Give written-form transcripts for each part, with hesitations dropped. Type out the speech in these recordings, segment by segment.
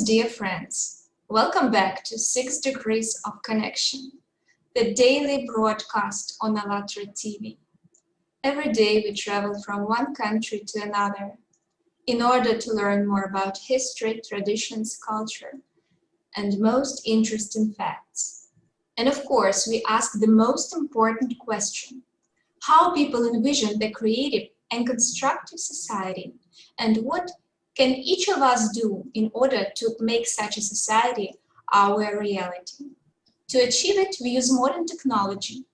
Greetings, dear friends. Welcome back to 6 Degrees of Connection, the daily broadcast on Allatraunites TV. Every day we travel from one country to another in order to learn more about history, traditions, culture, and most interesting facts. And of course, we ask the most important question: how people envision the creative and constructive society, and what can each of us do in order to make such a society our reality? To achieve it, we use modern technology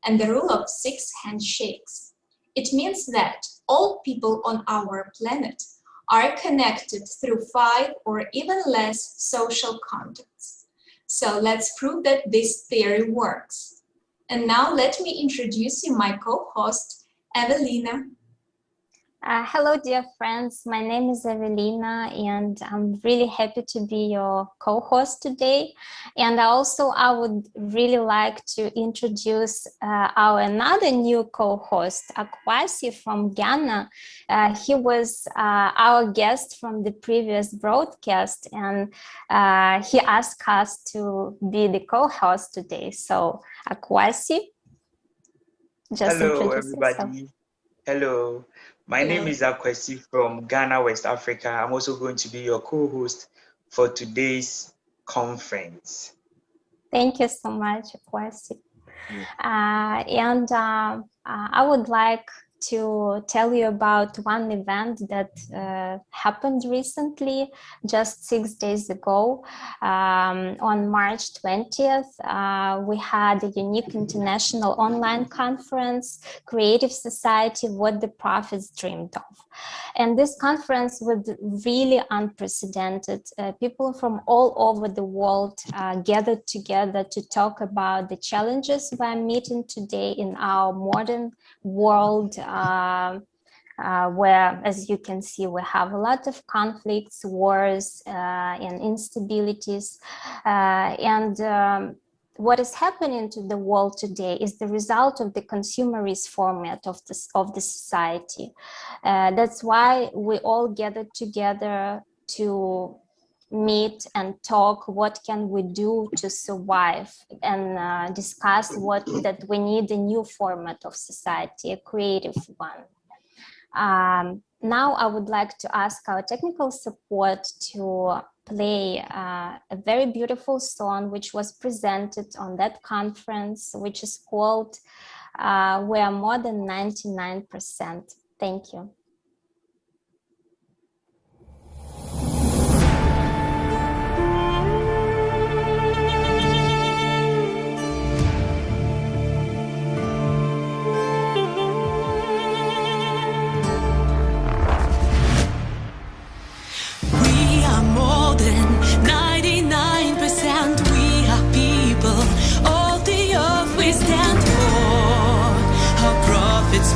and the rule of 6 handshakes. It means that all people on our planet are connected through 5 or even less social contacts. So let's prove that this theory works. And now let me introduce you my co-host, Evelina. Hello, dear friends. My name is Evelina, and I'm really happy to be your co-host today. And also, I would really like to introduce our another new co-host, Akwasi from Ghana. He was our guest from the previous broadcast, and he asked us to be the co-host today. So, Akwasi, just hello, introduce everybody. yourself. Hello. My name is Akwesi from Ghana, West Africa. I'm also going to be your co-host for today's conference. Thank you so much, Akwesi. I would like to tell you about one event that happened recently, just 6 days ago. On March 20th, we had a unique international online conference, Creative Society, What the Prophets Dreamed of. And this conference was really unprecedented. People from all over the world gathered together to talk about the challenges we're meeting today in our modern world, where, as you can see, we have a lot of conflicts, wars, and instabilities. What is happening to the world today is the result of the consumerist format of the society. That's why we all gathered together to meet and talk what can we do to survive, and discuss that we need a new format of society, a creative one. Now I would like to ask our technical support to play a very beautiful song which was presented on that conference, which is called We Are More Than 99%. Thank you.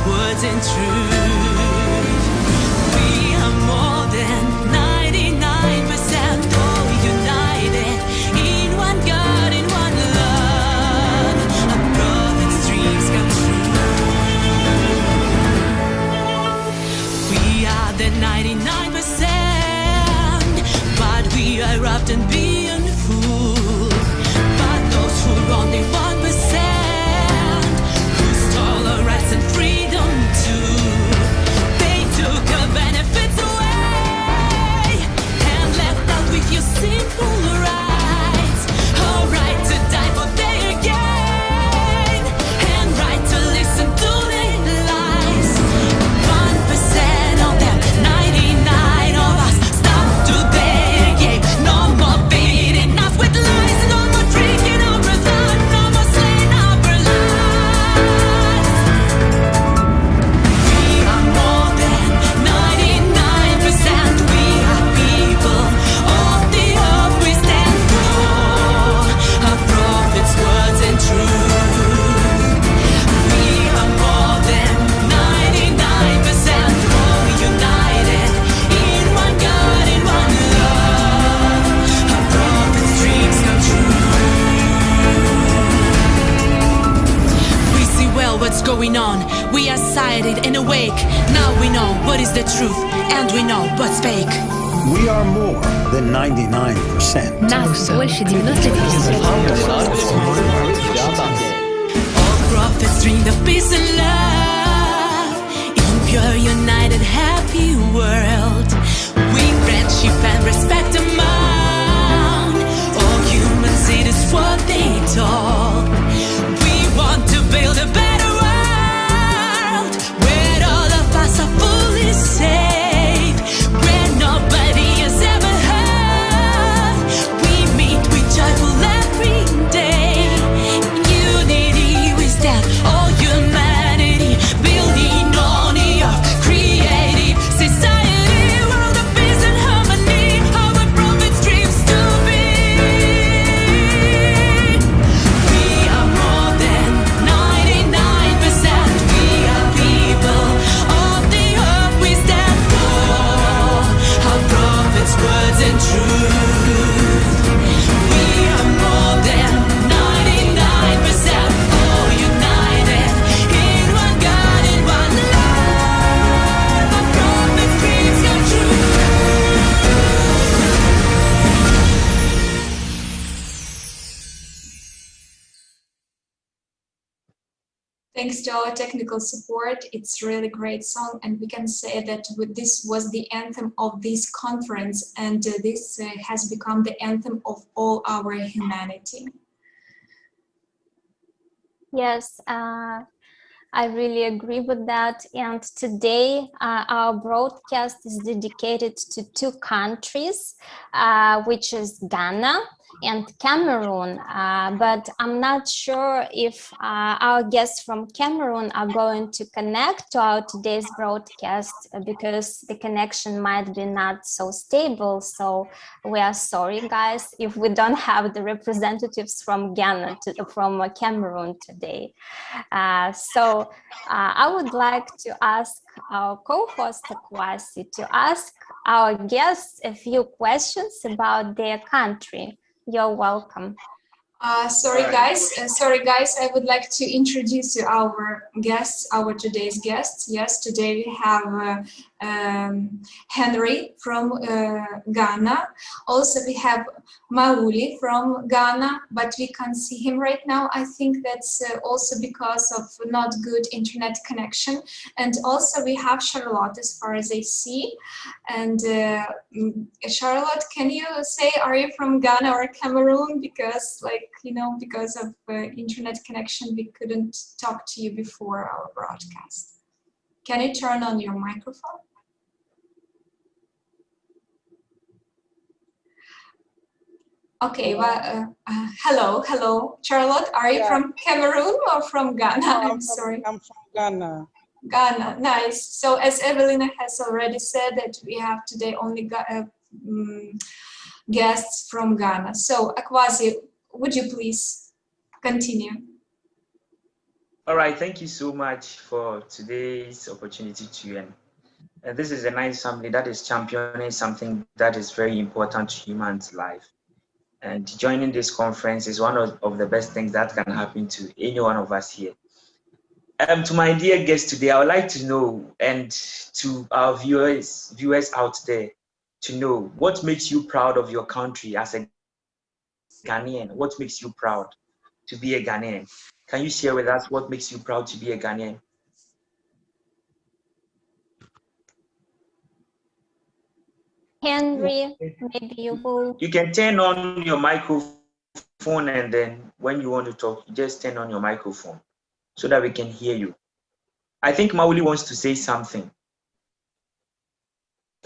Words and truth. We are more than 99%, all united in one God, in one love. Our prophet's dreams come true. We are the 99%, but we are often being fooled. But those who run the 1%, who stole our rights and freedom. They took our benefits away and left out with your simple rights. Our right to die for their gain, and right to listen to their lies. 1% of them, 99 of us, stop to their game. No more beating us with lies, no more drinking our blood, no more slaying our lives. More than 99%, we are people of the earth. We stand for our prophets' words and truth. We are more than 99%, all united in one God, in one love. Our prophets' dreams come true. We see well what's going on. We are sighted and awake. Now we know what is the truth, and we know what's fake. We are more than 99%. Нас больше 99%. All prophets dreamed of peace and love in pure, united, happy world. We friendship and respect among all humans. It is what they told. We want to build a better world where all of us are fully safe, where nobody has ever heard. We meet with joyful every day. Unity with that all humanity, building on your creative society, world of peace and harmony. Our prophets dreams to be. We are more than 99%. We are people of the earth. We stand for our prophets' words and truth. We are more than 99%. All united in one God, in one love. Our prophets' dreams come true. Thanks to our technical support, it's really great song, and we can say that this was the anthem of this conference, and this has become the anthem of all our humanity. Yes, I really agree with that. And today our broadcast is dedicated to two countries, which is Ghana and Cameroon. But I'm not sure if our guests from Cameroon are going to connect to our today's broadcast because the connection might be not so stable. So we are sorry, guys, if we don't have the representatives from Ghana, from Cameroon today. So I would like to ask our co-host Akwasi to ask our guests a few questions about their country. You're welcome. Sorry guys, I would like to introduce you our guests, our today's guests. Yes, today we have Henry from Ghana. Also we have Mauli from Ghana, but we can't see him right now. I think that's also because of not good internet connection. And also we have Charlotte, as far as I see. And Charlotte, can you say, are you from Ghana or Cameroon? Because because of internet connection, we couldn't talk to you before our broadcast. Can you turn on your microphone? Okay, well, hello, Charlotte. Are you from Cameroon or from Ghana? I'm sorry. I'm from Ghana. Ghana, nice. So as Evelina has already said, that we have today only guests from Ghana. So Akwasi, would you please continue? All right, thank you so much for today's opportunity to and this is a nice family that is championing something that is very important to humans' life. And joining this conference is one of the best things that can happen to any one of us here. To my dear guests today, I would like to know, and to our viewers out there, to know what makes you proud of your country as a Ghanaian. What makes you proud to be a Ghanaian? Can you share with us what makes you proud to be a Ghanaian? Henry, maybe you will. You can turn on your microphone, and then when you want to talk, you just turn on your microphone so that we can hear you. I think Mauli wants to say something.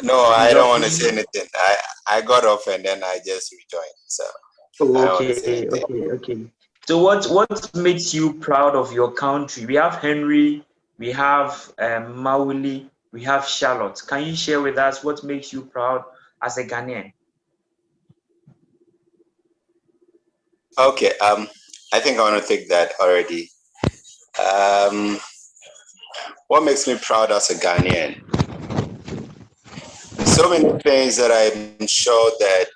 No, I don't want to say anything. I got off and then I just rejoined. So okay. So what makes you proud of your country? We have Henry, we have Mauli, we have Charlotte. Can you share with us what makes you proud as a Ghanaian? Okay, I think I want to take that already. What makes me proud as a Ghanaian? So many things that I'm sure that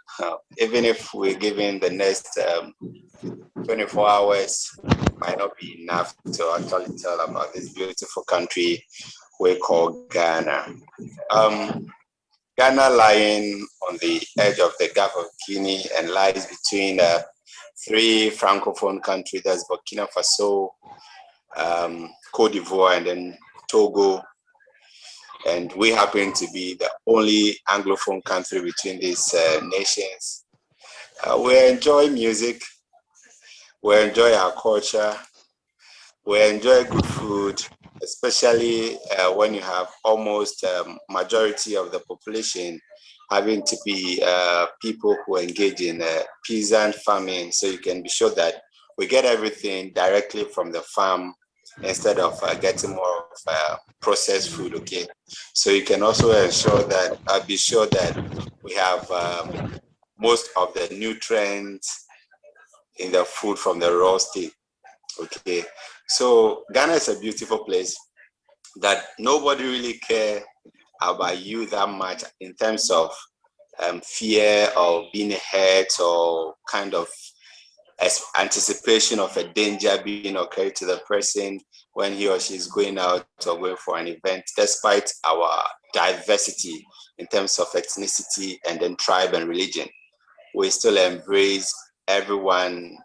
even if we're given the next 24 hours, might not be enough to actually tell about this beautiful country we call Ghana. Ghana lying on the edge of the Gulf of Guinea and lies between three francophone countries, that's Burkina Faso, Cote d'Ivoire, and then Togo. And we happen to be the only Anglophone country between these nations. We enjoy music, we enjoy our culture, we enjoy good food, especially when you have almost majority of the population having to be people who engage in peasant farming. So you can be sure that we get everything directly from the farm instead of getting more of processed food, okay? So you can also ensure that, be sure that we have most of the nutrients in the food from the raw state, okay? So Ghana is a beautiful place that nobody really care about you that much in terms of fear of being hurt or kind of anticipation of a danger being occurred to the person when he or she is going out or going for an event, despite our diversity in terms of ethnicity and then tribe and religion. We still embrace everyone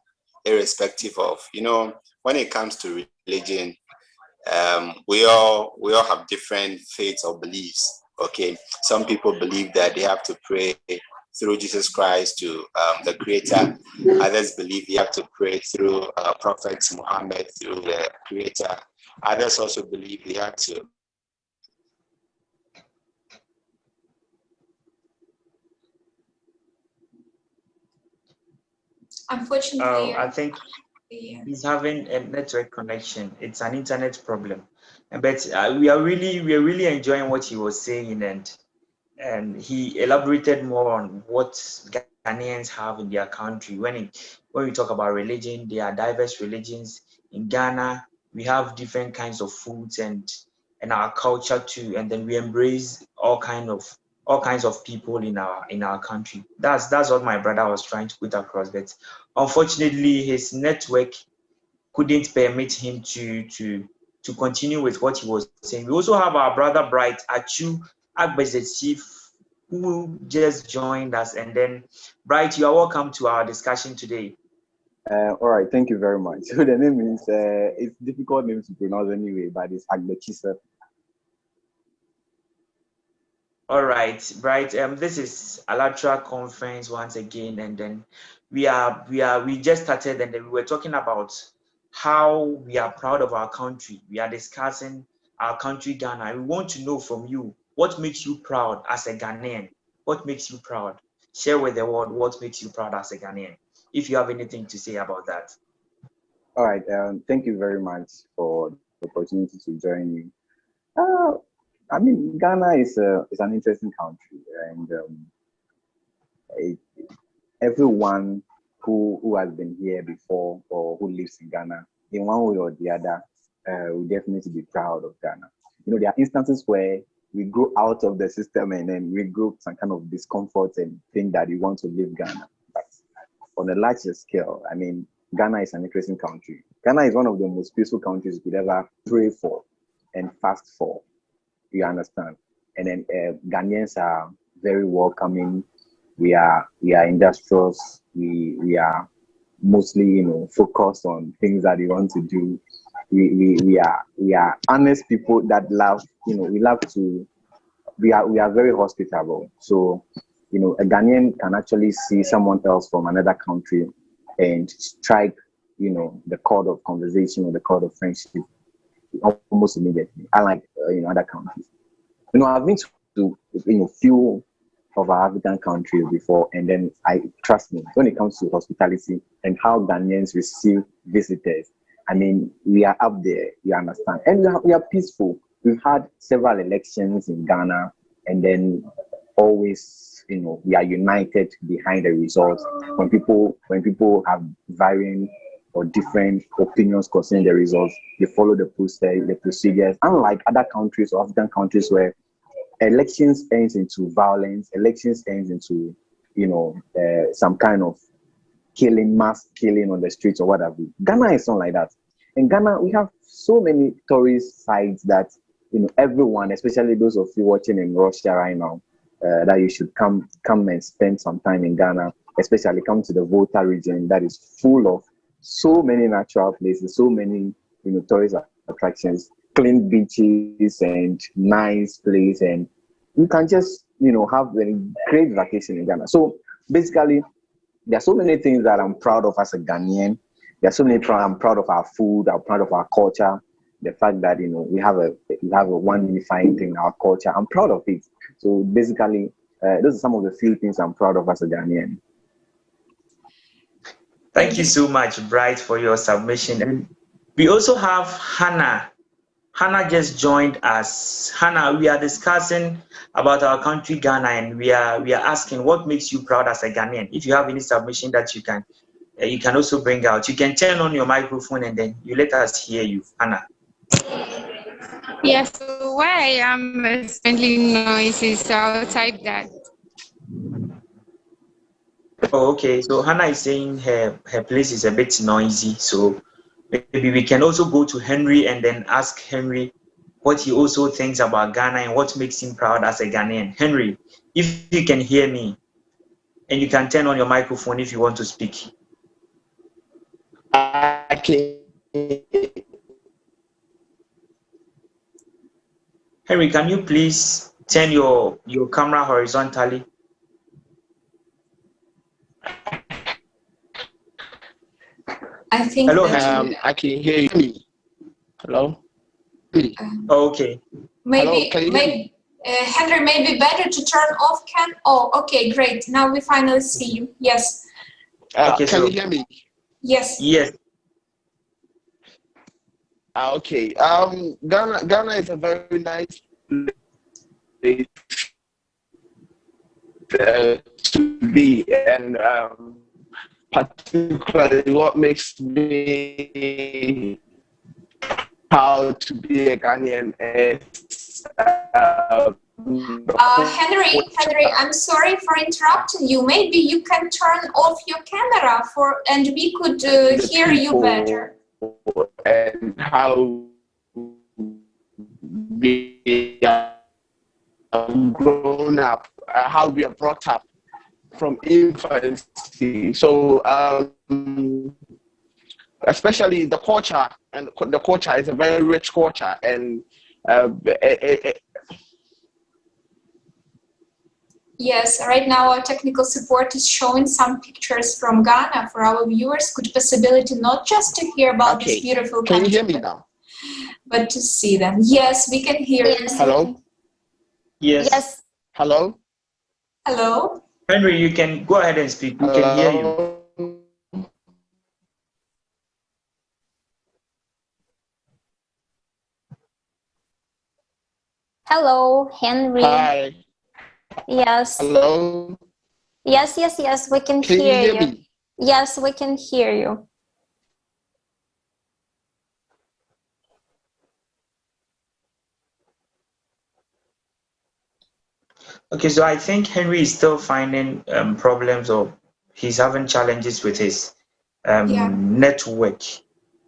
irrespective of, you know, when it comes to religion, we all have different faiths or beliefs. Okay, some people believe that they have to pray through Jesus Christ to the Creator. Others believe you have to pray through Prophet Muhammad, through the Creator. Others also believe you have to. Unfortunately, I think he's having a network connection. It's an internet problem, but we are really enjoying what he was saying, and he elaborated more on what Ghanaians have in their country. When we talk about religion, there are diverse religions in Ghana. We have different kinds of foods and our culture too, and then we embrace all kinds of people in our country. That's what my brother was trying to put across, but unfortunately his network couldn't permit him to continue with what he was saying. We also have our brother Bright Achu Agbezetif, who just joined us, and then Bright, you are welcome to our discussion today. All right, thank you very much. So the name is it's difficult name to pronounce anyway, but it's Agbechisa. All right, Bright. This is Allatra conference once again, and then we just started, and then we were talking about how we are proud of our country. We are discussing our country, Ghana. We want to know from you, what makes you proud as a Ghanaian? What makes you proud? Share with the world what makes you proud as a Ghanaian, if you have anything to say about that. All right, thank you very much for the opportunity to join me. I mean, Ghana is an interesting country, and everyone who has been here before or who lives in Ghana, in one way or the other, will definitely be proud of Ghana. You know, there are instances where we grow out of the system and then we grow some kind of discomfort and think that we want to leave Ghana. But on a larger scale, I mean, Ghana is an interesting country. Ghana is one of the most peaceful countries you could ever pray for and fast for. You understand? And then Ghanaians are very welcoming. We are industrious. We are mostly, you know, focused on things that we want to do. We are honest people that love, you know, we are very hospitable. So, you know, a Ghanaian can actually see someone else from another country and strike, you know, the chord of conversation or the chord of friendship almost immediately, unlike in other countries. You know, I've been to, you know, few of our African countries before, and then trust me, when it comes to hospitality and how Ghanaians receive visitors, I mean, we are up there, you understand, and we are peaceful. We've had several elections in Ghana, and then always, you know, we are united behind the results. When people have varying or different opinions concerning the results, they follow the procedures. Unlike other countries or African countries where elections ends into violence, elections ends into, you know, some kind of mass killing on the streets or whatever. Ghana is not like that. In Ghana, we have so many tourist sites that, you know, everyone, especially those of you watching in Russia right now, that you should come and spend some time in Ghana, especially come to the Volta region that is full of so many natural places, so many tourist attractions, clean beaches and nice place, and you can just have a great vacation in Ghana. So basically, there are so many things that I'm proud of as a Ghanaian. There are so many I'm proud of our food, I'm proud of our culture, the fact that we have a one unifying thing, our culture. I'm proud of it. So basically, those are some of the few things I'm proud of as a Ghanaian. Thank you so much, Bright, for your submission. And we also have Hannah. Hannah just joined us. Hannah, we are discussing about our country, Ghana, and we are asking what makes you proud as a Ghanaian. If you have any submission that you can also bring out, you can turn on your microphone and then you let us hear you, Hannah. Yes, so where I am is friendly noisy, so I'll type that. Oh, okay. So Hannah is saying her place is a bit noisy. So maybe we can also go to Henry and then ask Henry what he also thinks about Ghana and what makes him proud as a Ghanaian. Henry, if you can hear me, and you can turn on your microphone if you want to speak. Okay. Henry, can you please turn your camera horizontally? I think. Hello, I can hear you. Hello. Okay. Maybe, Hello, Henry, maybe better to turn off cam. Oh, okay, great. Now we finally see you. Yes. Okay, can you hear me? Yes. Yes. Okay. Ghana is a very nice place to be, and particularly what makes me proud to be a Ghanaian is Henry, I'm sorry for interrupting you. Maybe you can turn off your camera and we could hear you better. And how we are grown up, how we are brought up from infancy. So especially the culture, and the culture is a very rich culture, and yes, right now our technical support is showing some pictures from Ghana for our viewers. Good possibility not just to hear about this beautiful country. Can you hear me now? But to see them. Yes, we can hear you. Hello? Yes. Hello? Hello? Henry, you can go ahead and speak. We can hear you. Hello, Henry. Hi. Yes. Hello. Yes. We can hear you. Can you hear me? Yes, we can hear you. Okay, so I think Henry is still finding problems, or he's having challenges with his network,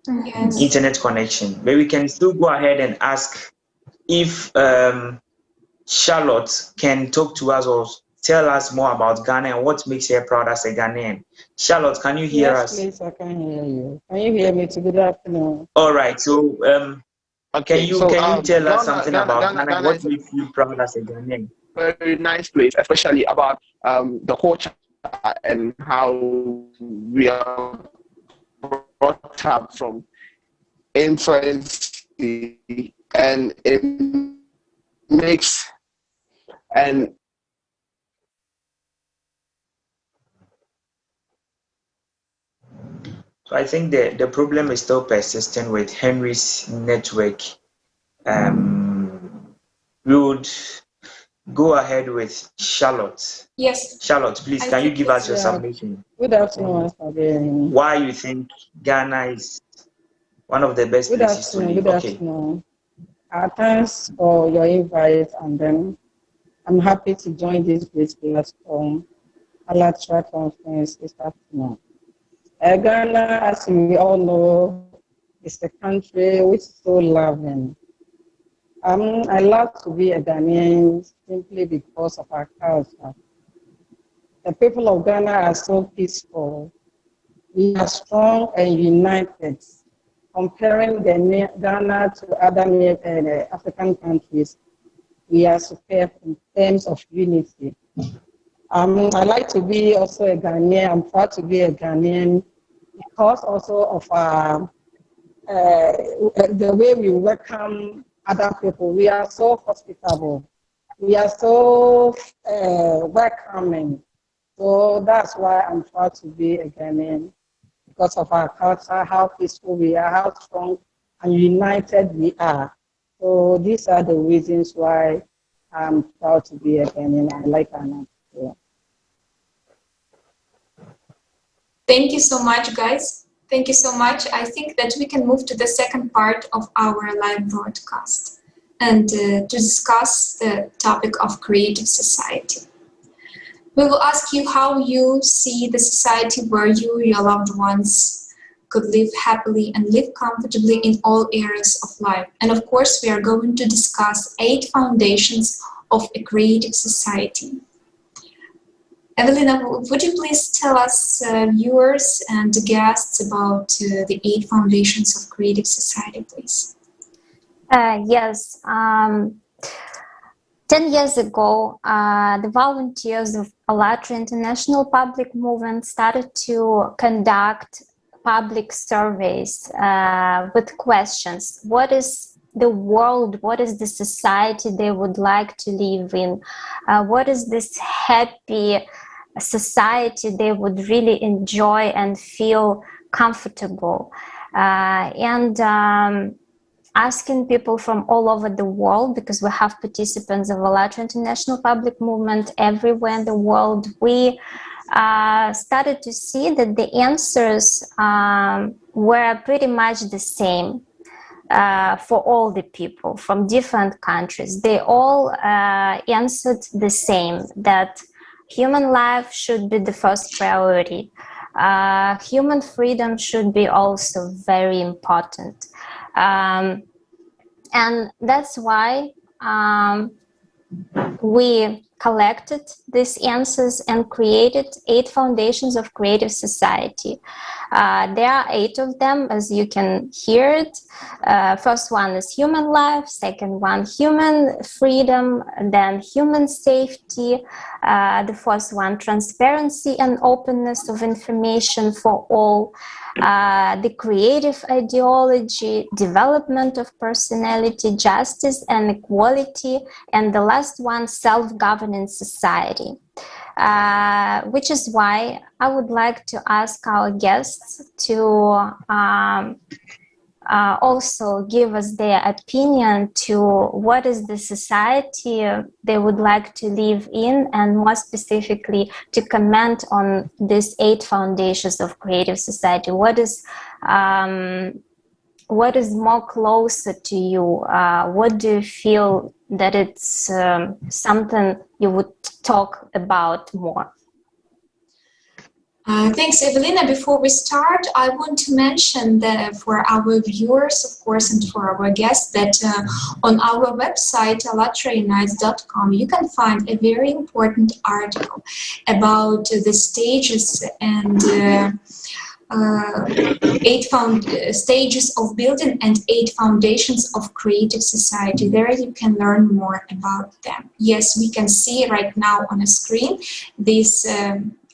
internet connection. But we can still go ahead and ask if Charlotte can talk to us or tell us more about Ghana and what makes her proud as a Ghanaian. Charlotte, can you hear us? Yes, please, I can hear you. Can you hear me? Good afternoon. All right, so okay, can you tell us something about Ghana and what makes you proud as a Ghanaian? Very nice place, especially about the culture and how we are brought up from infancy, and it makes and so I think the problem is still persistent with Henry's network. We would go ahead with Charlotte. Yes. Charlotte, please, can you give us your submission? Good afternoon, why you think Ghana is one of the best places to live? Good afternoon. Thanks for your invite, and then I'm happy to join this great platform, Allatraunites conference this afternoon. Ghana, as we all know, is a country which is so loving. I love to be a Ghanaian simply because of our culture. The people of Ghana are so peaceful. We are strong and united. Comparing Ghana to other African countries, we are superb in terms of unity. I like to be also a Ghanaian. I'm proud to be a Ghanaian because also of the way we welcome other people. We are so hospitable. We are so welcoming. So that's why I'm proud to be a Ghanaian, because of our culture, how peaceful we are, how strong and united we are. So these are the reasons why I'm proud to be a Ghanaian. I like Ghana. Yeah. Thank you so much, guys. Thank you so much. I think that we can move to the second part of our live broadcast and to discuss the topic of creative society. We will ask you how you see the society where you, your loved ones, could live happily and live comfortably in all areas of life. And of course, we are going to discuss 8 foundations of a creative society. Evelina, would you please tell us, viewers and guests, about the 8 foundations of creative society, please? Yes. 10 years ago, the volunteers of Allatra International Public Movement started to conduct public surveys with questions. What is the world? What is the society they would like to live in? What is this happy society they would really enjoy and feel comfortable? Asking people from all over the world, because we have participants of Allatra International Public Movement everywhere in the world, we started to see that the answers were pretty much the same for all the people from different countries. They all answered the same, that human life should be the first priority. Human freedom should be also very important. And that's why we collected these answers and created 8 foundations of creative society. There are 8 of them, as you can hear it. First one is human life, second one human freedom, then human safety, the first one transparency and openness of information for all, the creative ideology, development of personality, justice and equality, and the last one, self-governing society. Which is why I would like to ask our guests to also give us their opinion to what is the society they would like to live in, and more specifically to comment on these 8 foundations of creative society. What is more closer to you? What do you feel that it's something you would talk about more? Thanks, Evelina. Before we start, I want to mention that for our viewers, of course, and for our guests, that on our website, Allatraunites.com, you can find a very important article about the stages and 8 stages of building and 8 foundations of creative society. There you can learn more about them. Yes, we can see right now on a screen this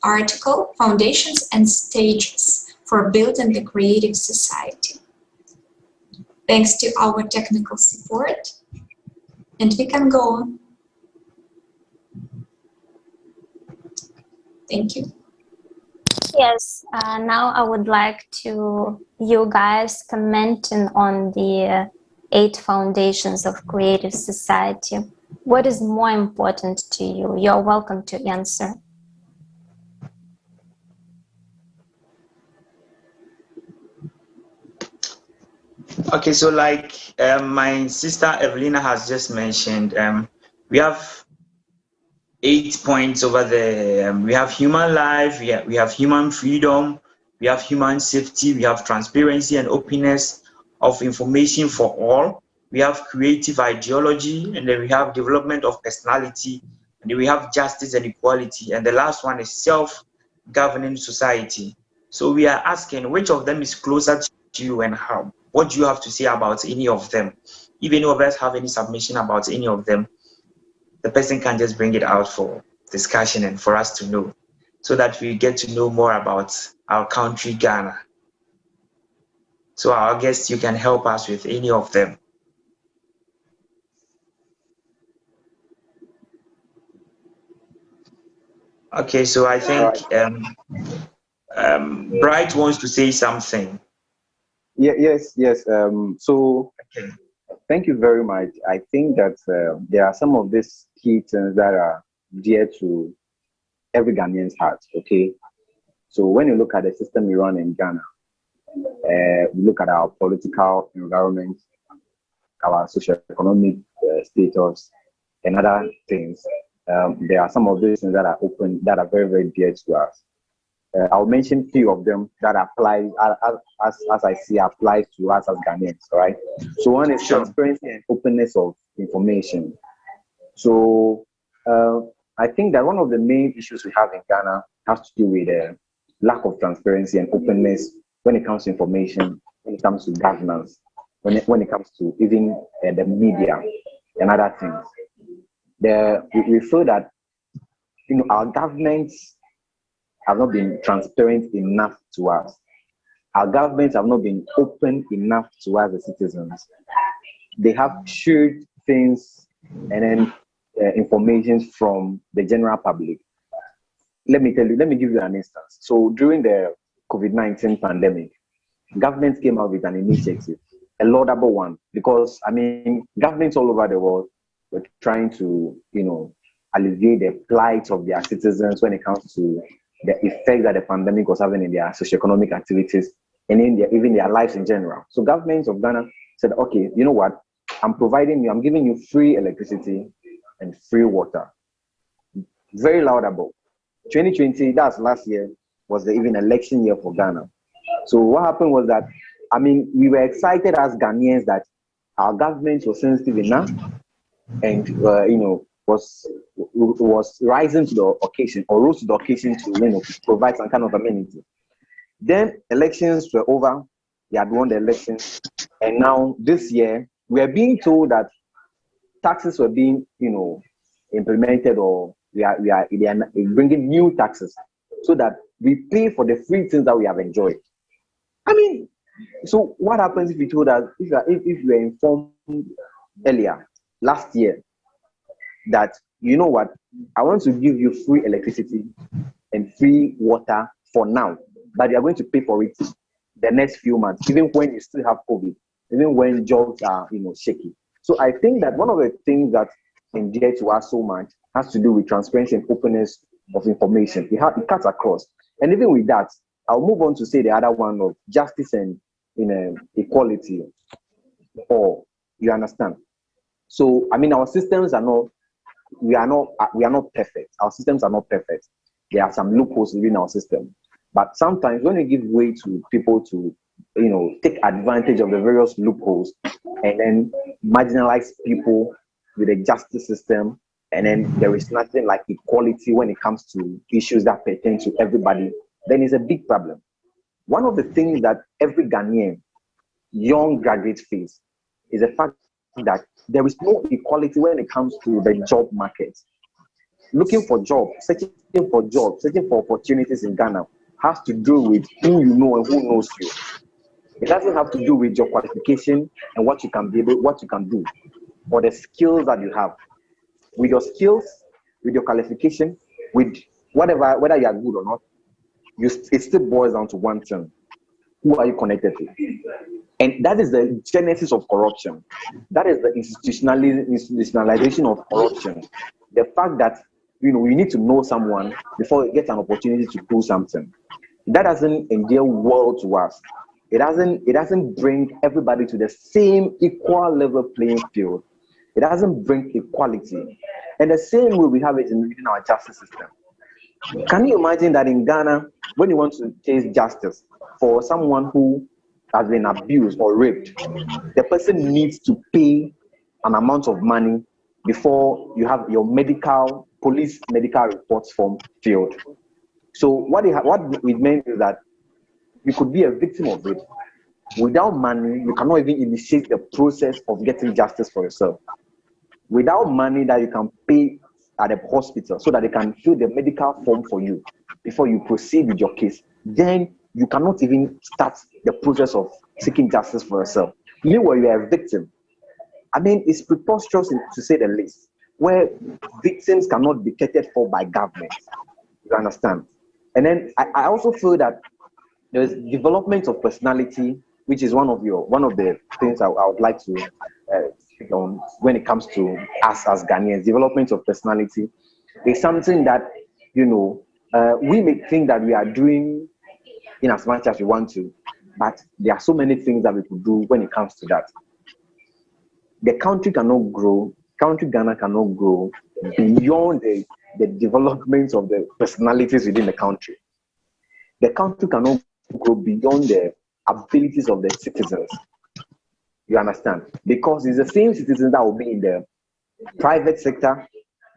article, Foundations and Stages for Building the Creative Society. Thanks to our technical support. And we can go on. Thank you. Yes, now I would like to you guys commenting on the 8 foundations of creative society. What is more important to you? You're welcome to answer. Okay, so like my sister Evelina has just mentioned, we have 8 points over there. We have human life, we have human freedom, we have human safety, we have transparency and openness of information for all, we have creative ideology, and then we have development of personality, and then we have justice and equality, and the last one is self-governing society. So we are asking which of them is closer to you and how. What do you have to say about any of them? If any of us have any submission about any of them, the person can just bring it out for discussion and for us to know, so that we get to know more about our country, Ghana. So our guests, you can help us with any of them. Okay, so I think Bright wants to say something. Yes. So okay. Thank you very much. I think that there are some of these key things that are dear to every Ghanaian's heart. Okay, so when you look at the system we run in Ghana, we look at our political environment, our socio-economic status, and other things. There are some of these things that are open, that are very, very dear to us. I'll mention a few of them that apply, as I see, applies to us as Ghanaians. All right. So one is transparency and openness of information. So I think that one of the main issues we have in Ghana has to do with lack of transparency and openness when it comes to information, when it comes to governance, when it comes to even the media and other things. We feel that our governments have not been transparent enough to us. Our governments have not been open enough to us as citizens. They have shared things and then information from the general public. Let me give you an instance. So during the COVID-19 pandemic, governments came out with an initiative, a laudable one, because governments all over the world were trying to, alleviate the plight of their citizens when it comes to the effect that the pandemic was having in their socioeconomic activities and in even their lives in general. So governments of Ghana said, okay, you know what? I'm giving you free electricity and free water. Very laudable. 2020, that's last year, was the even election year for Ghana. So what happened was that, we were excited as Ghanaians that our government was sensitive enough and, was rising to the occasion, or rose to the occasion to provide some kind of amenity. Then elections were over. They had won the elections, and now this year we are being told that taxes were being implemented, or they are bringing new taxes so that we pay for the free things that we have enjoyed. So what happens if you told us, if you were informed earlier last year that, you know what, I want to give you free electricity and free water for now, but you are going to pay for it the next few months, even when you still have COVID, even when jobs are shaky. So I think that one of the things that endear to us so much has to do with transparency and openness of information. It cuts across. And even with that, I'll move on to say the other one of justice and equality. Or you understand? So our systems are not. We are not perfect. Our systems are not perfect. There are some loopholes within our system. But sometimes when you give way to people to, take advantage of the various loopholes and then marginalize people with a justice system, and then there is nothing like equality when it comes to issues that pertain to everybody, then it's a big problem. One of the things that every Ghanaian young graduate face is the fact that there is no equality when it comes to the job market. Looking for jobs, searching for opportunities in Ghana has to do with who you know and who knows you. It doesn't have to do with your qualification and what you can do, or the skills that you have. With your skills, with your qualification, with whether you are good or not, it still boils down to one thing: who are you connected to? And that is the genesis of corruption. That is the institutionalization of corruption. The fact that you need to know someone before you get an opportunity to do something. That doesn't endear well to us. It doesn't bring everybody to the same equal level playing field. It doesn't bring equality. And the same way we have it in our justice system. Can you imagine that in Ghana, when you want to chase justice for someone who has been abused or raped, the person needs to pay an amount of money before you have your police medical reports form filled. So what it meant is that you could be a victim of it. Without money, you cannot even initiate the process of getting justice for yourself. Without money that you can pay at a hospital so that they can fill the medical form for you before you proceed with your case, then you cannot even start the process of seeking justice for yourself. Meanwhile, you are a victim. I mean, it's preposterous to say the least, where victims cannot be catered for by government. You understand? And then I also feel that there's development of personality, which is one of the things I would like to speak on when it comes to us as Ghanaians. Development of personality is something that, we may think that we are doing in as much as we want to, but there are so many things that we could do when it comes to that. The country cannot grow, Ghana cannot grow beyond the development of the personalities within the country. The country cannot grow beyond the abilities of the citizens. You understand? Because it's the same citizens that will be in the private sector,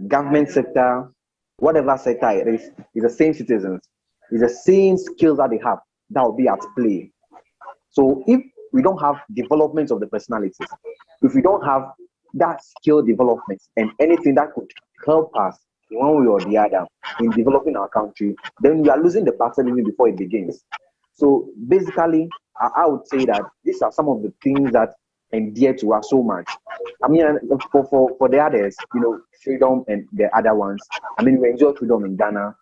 government sector, whatever sector it is, it's the same citizens. It's the same skills that they have that will be at play. So if we don't have development of the personalities, if we don't have that skill development and anything that could help us in one way or the other in developing our country, then we are losing the battle even before it begins. So basically, I would say that these are some of the things that endear to us so much. I mean, for the others, freedom and the other ones, I mean, we enjoy freedom in Ghana,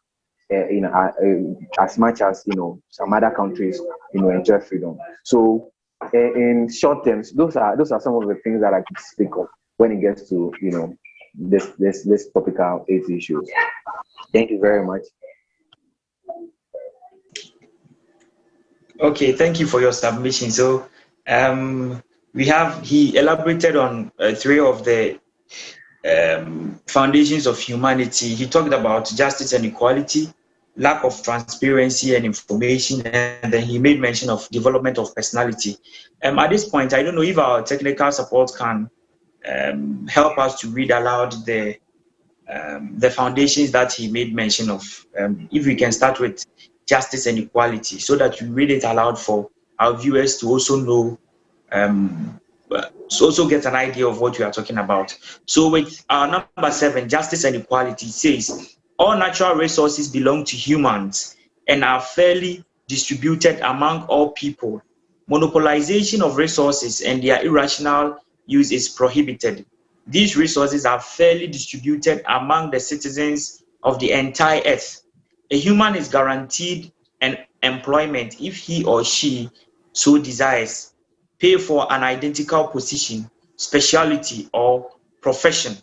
as much as some other countries enjoy freedom. So in short terms, those are some of the things that I could speak of when it gets to this topical 8 issues. Thank you very much. Okay, thank you for your submission. So he elaborated on 3 of the foundations of humanity. He talked about justice and equality, lack of transparency and information, and then he made mention of development of personality. At this point, I don't know if our technical support can help us to read aloud the foundations that he made mention of. If we can start with justice and equality, so that you read it aloud for our viewers to also know, to also get an idea of what we are talking about. So with our number 7, justice and equality, it says, all natural resources belong to humans and are fairly distributed among all people. Monopolization of resources and their irrational use is prohibited. These resources are fairly distributed among the citizens of the entire earth. A human is guaranteed an employment if he or she so desires, pay for an identical position, specialty, or profession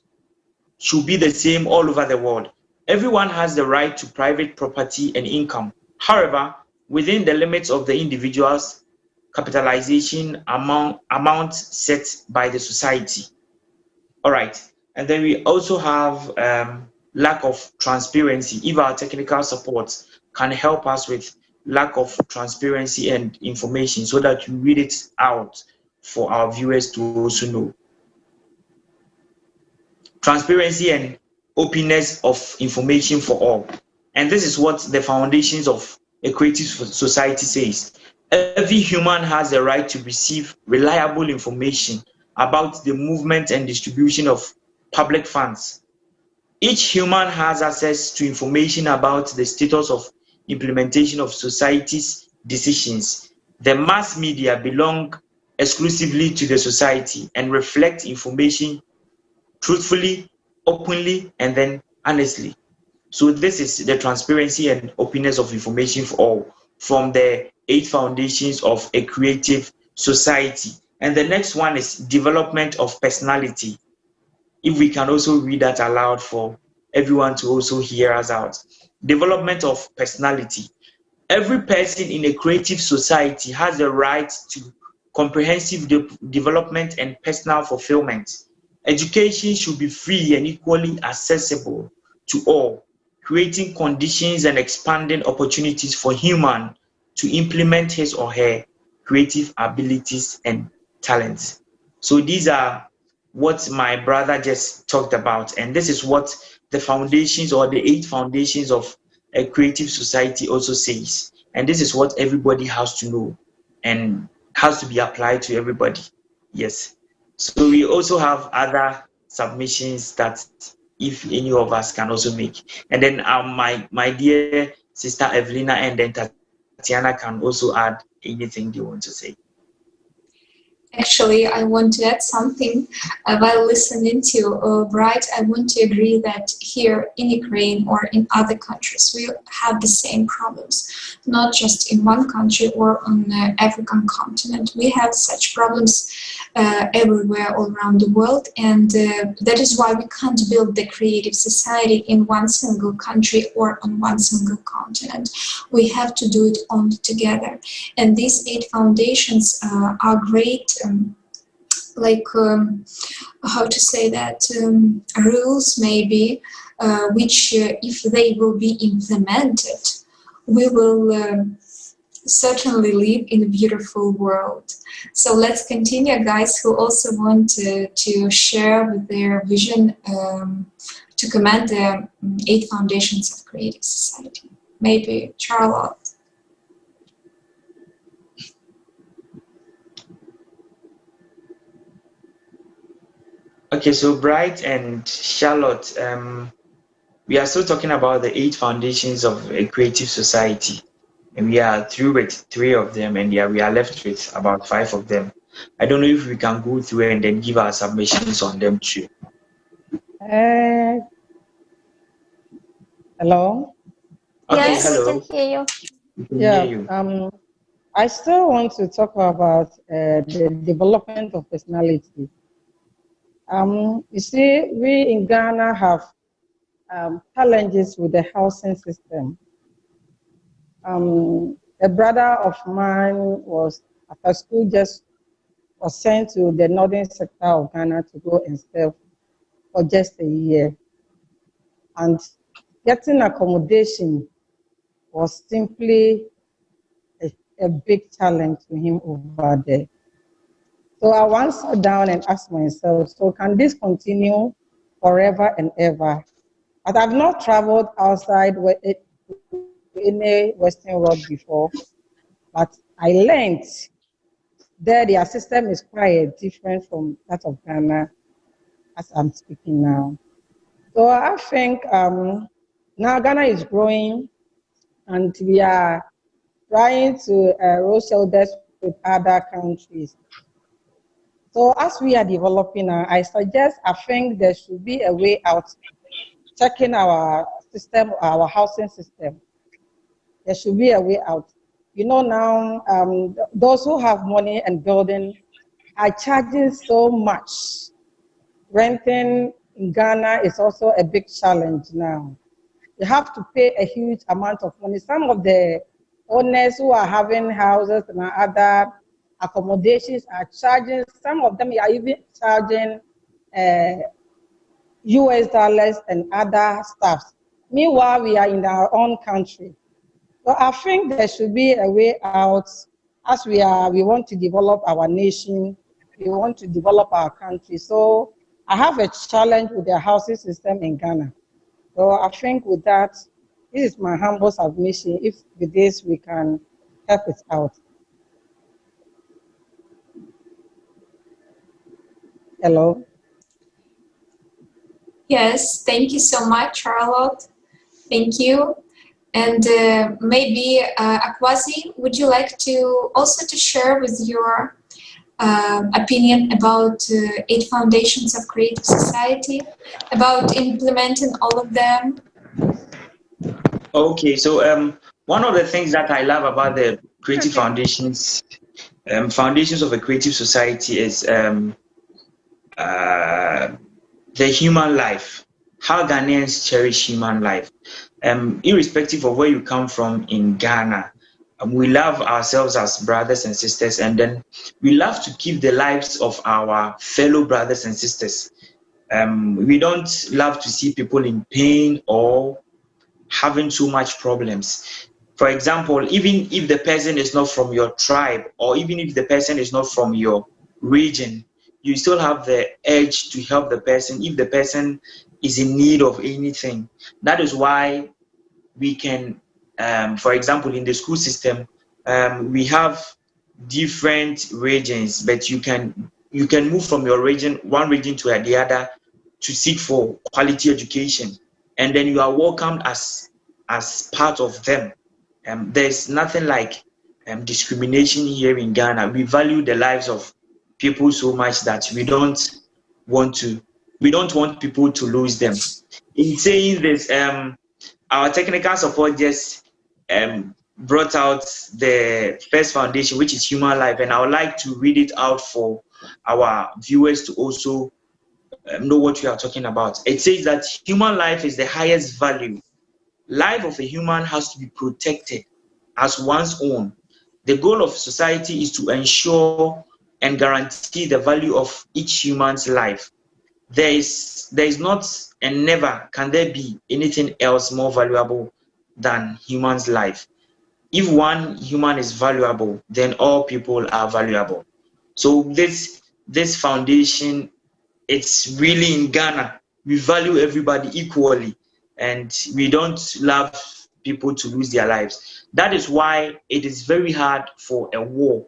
should be the same all over the world. Everyone has the right to private property and income. However, within the limits of the individual's capitalization amount set by the society. All right, and then we also have lack of transparency. If our technical support can help us with lack of transparency and information, so that you read it out for our viewers to also know. Transparency and openness of information for all. And this is what the foundations of a creative society says. Every human has the right to receive reliable information about the movement and distribution of public funds. Each human has access to information about the status of implementation of society's decisions. The mass media belong exclusively to the society and reflect information truthfully, openly, and then honestly. So this is the transparency and openness of information for all from the 8 foundations of a creative society. And the next one is development of personality. If we can also read that aloud for everyone to also hear us out. Development of personality. Every person in a creative society has the right to comprehensive development and personal fulfillment. Education should be free and equally accessible to all, creating conditions and expanding opportunities for human to implement his or her creative abilities and talents. So these are what my brother just talked about, and this is what the foundations or the 8 foundations of a creative society also says, and this is what everybody has to know and has to be applied to everybody. Yes. So we also have other submissions that if any of us can also make, and then my dear sister Evelina and then Tatiana can also add anything they want to say. Actually, I want to add something while listening to Bright. I want to agree that here in Ukraine or in other countries, we have the same problems, not just in one country or on the African continent. We have such problems everywhere all around the world, and that is why we can't build the creative society in one single country or on one single continent. We have to do it all together. And these 8 foundations are great, how to say that, rules maybe, which if they will be implemented, we will certainly live in a beautiful world. So let's continue, guys, who also want to share with their vision to comment the 8 foundations of creative society. Maybe Charlotte. Okay, so Bright and Charlotte, we are still talking about the 8 foundations of a creative society, and we are through with 3 of them, and we are left with about 5 of them. I don't know if we can go through and then give our submissions on them too. Hello? Okay, Yes, hello. I can hear you. We can hear you. I still want to talk about the development of personality. You see, we in Ghana have challenges with the housing system. A brother of mine was, after school, just was sent to the northern sector of Ghana to go and serve for just a year. And getting accommodation was simply a big challenge to him over there. So I once sat down and asked myself, so can this continue forever and ever? But I've not traveled outside any Western world before, but I learned that their system is quite different from that of Ghana as I'm speaking now. So I think now Ghana is growing, and we are trying to roll shoulders with other countries. So as we are developing now, I think there should be a way out, checking our system, our housing system. There should be a way out. You know, now those who have money and building are charging so much. Renting in Ghana is also a big challenge now. You have to pay a huge amount of money. Some of the owners who are having houses and other accommodations are charging, some of them are even charging US dollars and other stuff. Meanwhile, we are in our own country. So I think there should be a way out as we want to develop our nation, we want to develop our country. So I have a challenge with the housing system in Ghana. So I think with that, this is my humble submission. If with this we can help it out. Hello? Yes, thank you so much, Charlotte. Thank you. And maybe Akwasi, would you like to also to share with your opinion about 8 foundations of creative society, about implementing all of them? Okay, so one of the things that I love about the creative foundations, foundations of a creative society is the human life, how Ghanaians cherish human life. Irrespective of where you come from in Ghana, we love ourselves as brothers and sisters, and then we love to keep the lives of our fellow brothers and sisters. We don't love to see people in pain or having too much problems. For example, even if the person is not from your tribe, or even if the person is not from your region, you still have the urge to help the person if the person is in need of anything. That is why we can, for example, in the school system, we have different regions, but you can move from your region, one region to the other, to seek for quality education, and then you are welcomed as part of them. There's nothing like discrimination here in Ghana. We value the lives of people so much that we don't want people to lose them. In saying this, our technical support just brought out the first foundation, which is human life, and I would like to read it out for our viewers to also know what we are talking about. It says that human life is the highest value. Life of a human has to be protected as one's own. The goal of society is to ensure and guarantee the value of each human's life. There is not and never can there be anything else more valuable than human's life. If one human is valuable, then all people are valuable. So this foundation, it's really in Ghana. We value everybody equally, and we don't love people to lose their lives. That is why it is very hard for a war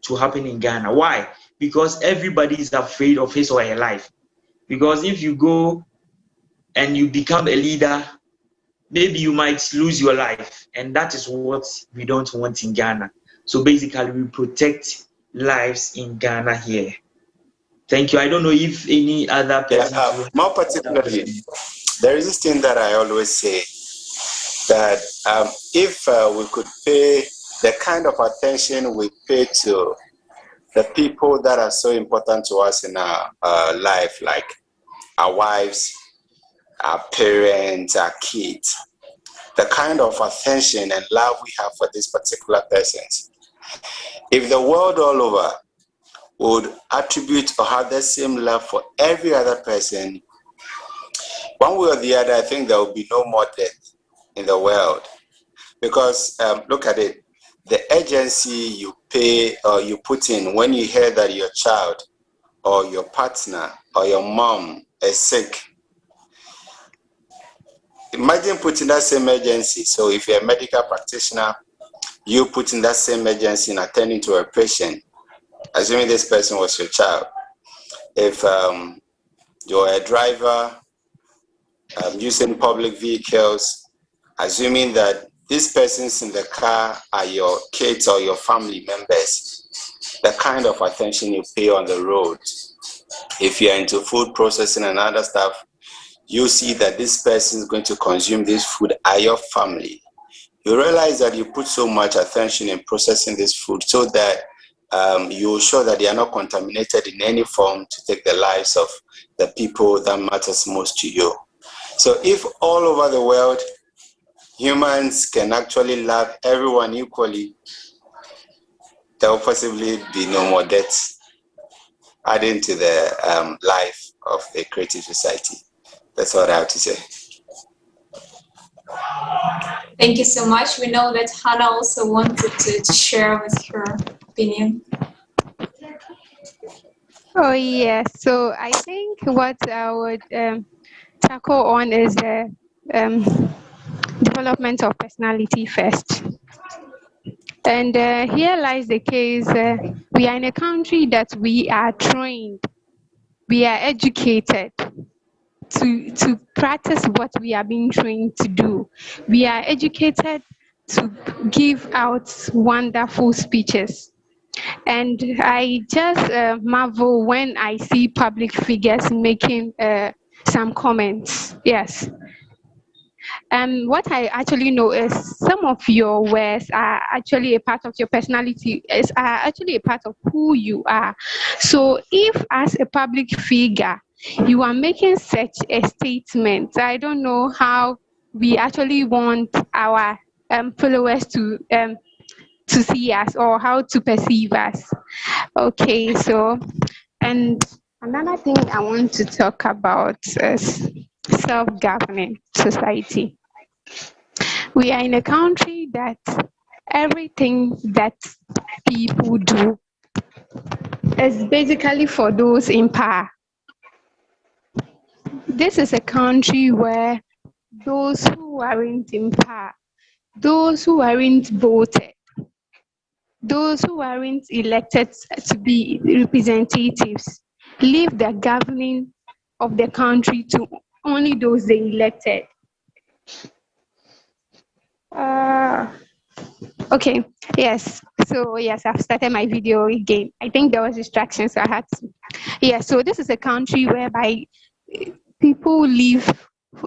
to happen in Ghana. Why? Because everybody is afraid of his or her life. Because if you go and you become a leader, maybe you might lose your life, and that is what we don't want in Ghana. So basically, we protect lives in Ghana here. Thank you. I don't know if any other person. More particularly, there is this thing that I always say, that if we could pay the kind of attention we pay to the people that are so important to us in our life, like our wives, our parents, our kids, the kind of attention and love we have for these particular persons. If the world all over would attribute or have the same love for every other person, one way or the other, I think there will be no more death in the world. Because look at it, the urgency you pay or you put in when you hear that your child or your partner or your mom is sick. Imagine putting that same urgency. So if you're a medical practitioner, you put in that same urgency in attending to a patient, assuming this person was your child. If you're a driver using public vehicles, assuming that these persons in the car are your kids or your family members, the kind of attention you pay on the road. If you're into food processing and other stuff, you see that this person is going to consume this food are your family. You realize that you put so much attention in processing this food so that you ensure that they are not contaminated in any form to take the lives of the people that matters most to you. So if all over the world, humans can actually love everyone equally, there will possibly be no more deaths, adding to the life of a creative society. That's all I have to say. Thank you so much. We know that Hannah also wanted to share with her opinion. Oh, yes. So I think what I would tackle on is the development of personality first. And here lies the case. We are in a country that we are trained, we are educated to practice what we are being trained to do. We are educated to give out wonderful speeches. And I just marvel when I see public figures making some comments. Yes. What I actually know is some of your words are actually a part of your personality, are actually a part of who you are. So if as a public figure, you are making such a statement, I don't know how we actually want our followers to see us or how to perceive us. Okay, so, and another thing I want to talk about is self-governing society. we are in a country that everything that people do is basically for those in power. This is a country where those who aren't in power, those who aren't voted, those who aren't elected to be representatives, leave the governing of the country to only those they elected. Okay, yes. So yes, I've started my video again. I think there was distractions, so I had to. Yeah, so this is a country whereby people leave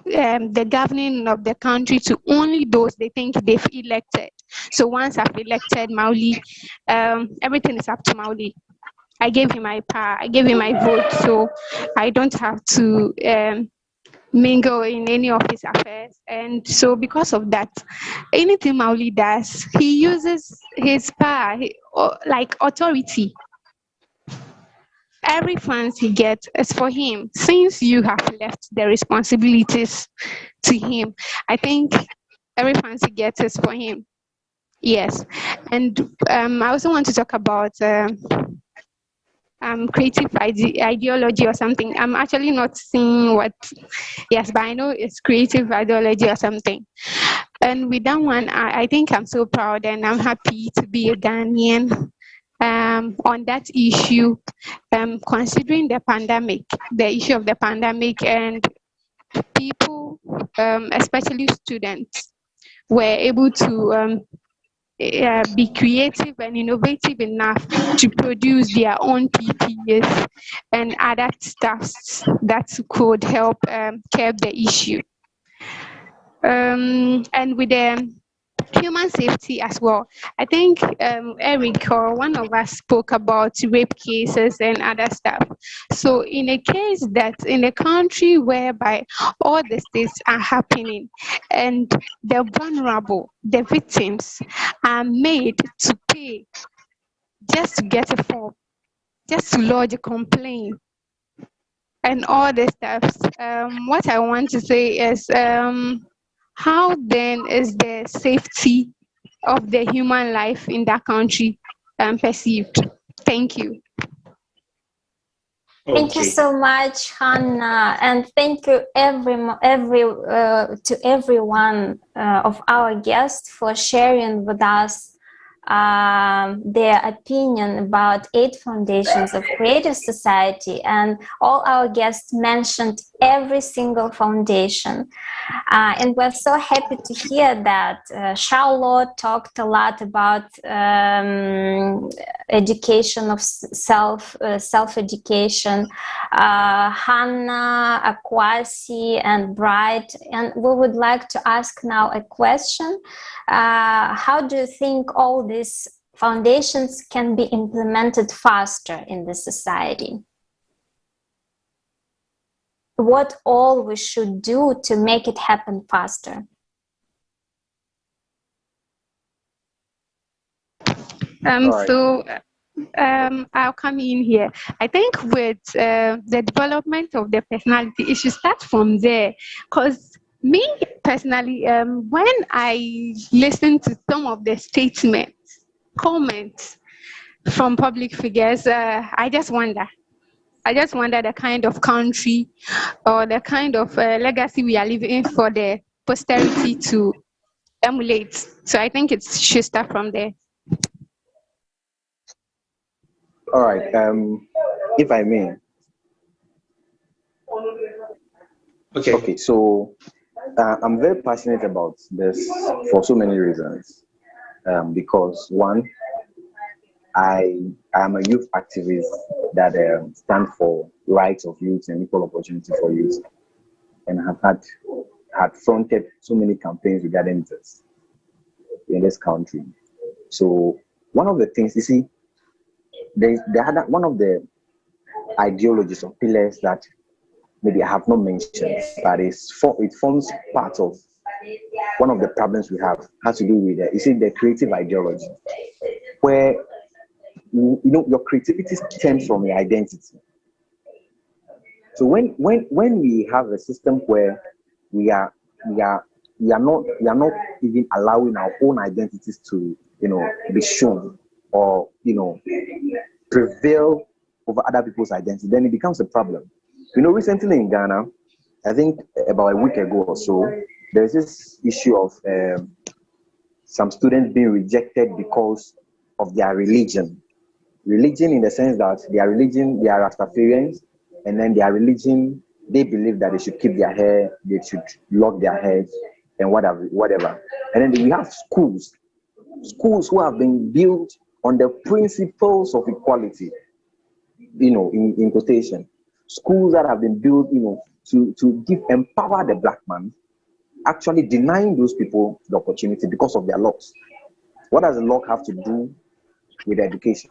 the governing of the country to only those they think they've elected. So once I've elected Mauli, everything is up to Mauli. I gave him my power, I gave him my vote, so I don't have to mingle in any of his affairs. And so because of that, anything Mauli does, he uses his power, like authority. Every funds he gets is for him. Since you have left the responsibilities to him, I think every funds he gets is for him. Yes. And I also want to talk about creative ideology or something. I'm actually not seeing what, yes, but I know it's creative ideology or something. And with that one, I think I'm so proud and I'm happy to be a Ghanaian on that issue, considering the pandemic, the issue of the pandemic, and people, especially students, were able to be creative and innovative enough to produce their own PPEs and other stuffs that could help curb the issue. And with the human safety as well, I think Eric or one of us spoke about rape cases and other stuff. So in a case that in a country whereby all the states are happening and the vulnerable, the victims are made to pay just to get a form, just to lodge a complaint and all the stuff, what I want to say is how then is the safety of the human life in that country perceived? Thank you. Thank you so much, Hannah, and thank you to everyone of our guests for sharing with us their opinion about 8 foundations of creative society. And all our guests mentioned every single foundation, and we're so happy to hear that Charlotte talked a lot about education of self-education, Hannah, Akwasi, and Bright. And we would like to ask now a question. How do you think all these foundations can be implemented faster in the society? What all we should do to make it happen faster? I'll come in here. I think with the development of the personality, it should start from there. Because me personally, when I listen to some of the statements, comments from public figures, I just wonder the kind of country or the kind of legacy we are leaving for the posterity to emulate. So I think it should start from there. All right. If I may. Okay. So I'm very passionate about this for so many reasons. Because one, I am a youth activist that stands for rights of youth and equal opportunity for youth, and have had fronted so many campaigns regarding this in this country. So one of the things, you see, one of the ideologies or pillars that maybe I have not mentioned, but it forms part of one of the problems we have, has to do with the creative ideology, where your creativity stems from your identity. So when we have a system where we are we are not even allowing our own identities to, be shown or, prevail over other people's identity, then it becomes a problem. Recently in Ghana, I think about a week ago or so, there's this issue of some students being rejected because of their religion. Religion in the sense that their religion, they are Rastafarians, and then their religion, they believe that they should keep their hair, they should lock their heads, and whatever. And then we have schools who have been built on the principles of equality, in quotation. Schools that have been built, to empower the black man, actually denying those people the opportunity because of their laws. What does the law have to do with education?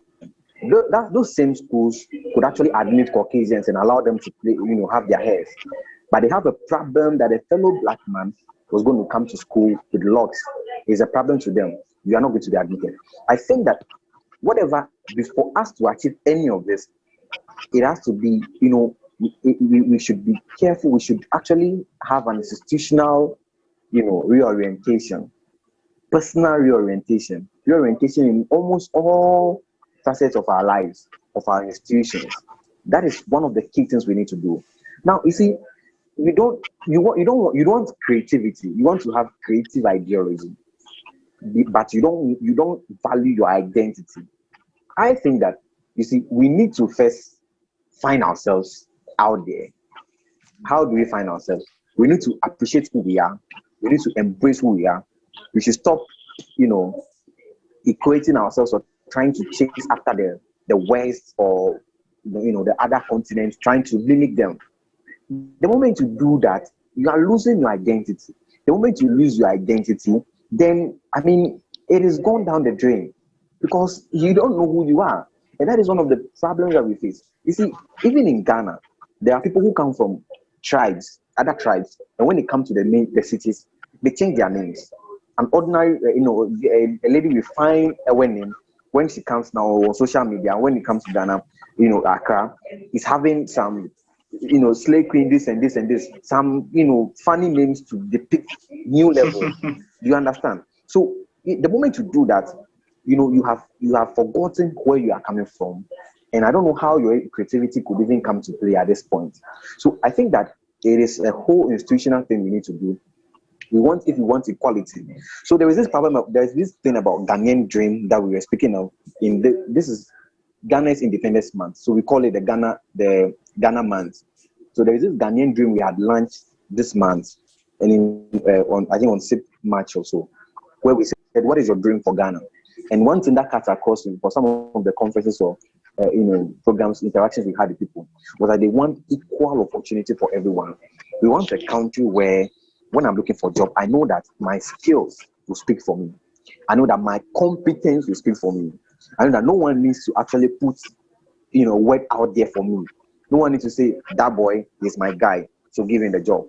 Those same schools could actually admit Caucasians and allow them to play, have their hairs. But they have a problem that a fellow black man was going to come to school with locks is a problem to them. You are not going to be admitted. I think that before us to achieve any of this, it has to be, we should be careful. We should actually have an institutional, reorientation, personal reorientation in almost all facets of our lives, of our institutions. That is one of the key things we need to do. Now, you see, you want creativity. You want to have creative ideology, but you don't value your identity. I think that, you see, we need to first find ourselves out there. How do we find ourselves? We need to appreciate who we are. We need to embrace who we are. We should stop, equating ourselves or trying to chase after the West or the other continents, trying to mimic them. The moment you do that, you are losing your identity. The moment you lose your identity, then it is gone down the drain because you don't know who you are. And that is one of the problems that we face. You see, even in Ghana, there are people who come from other tribes, and when they come to the cities, they change their names. An ordinary, a lady will find a name when she comes now on social media. When it comes to Ghana, Accra is having some, slave queen, this and this and this, some, funny names to depict new levels. Do you understand? So the moment you do that, you have forgotten where you are coming from, and I don't know how your creativity could even come to play at this point. So I think that it is a whole institutional thing we need to do. If we want equality. So there is this problem. There's this thing about Ghanaian dream that we were speaking of. This is Ghana's Independence Month, so we call it the Ghana Month. So there is this Ghanaian dream we had launched this month, and on 6th March or so, where we said, "What is your dream for Ghana?" And one thing that cut across for some of the conferences or programs, interactions we had with people was that they want equal opportunity for everyone. We want a country where, when I'm looking for a job, I know that my skills will speak for me. I know that my competence will speak for me. I know that no one needs to actually put, word out there for me. No one needs to say, that boy is my guy, so give him the job.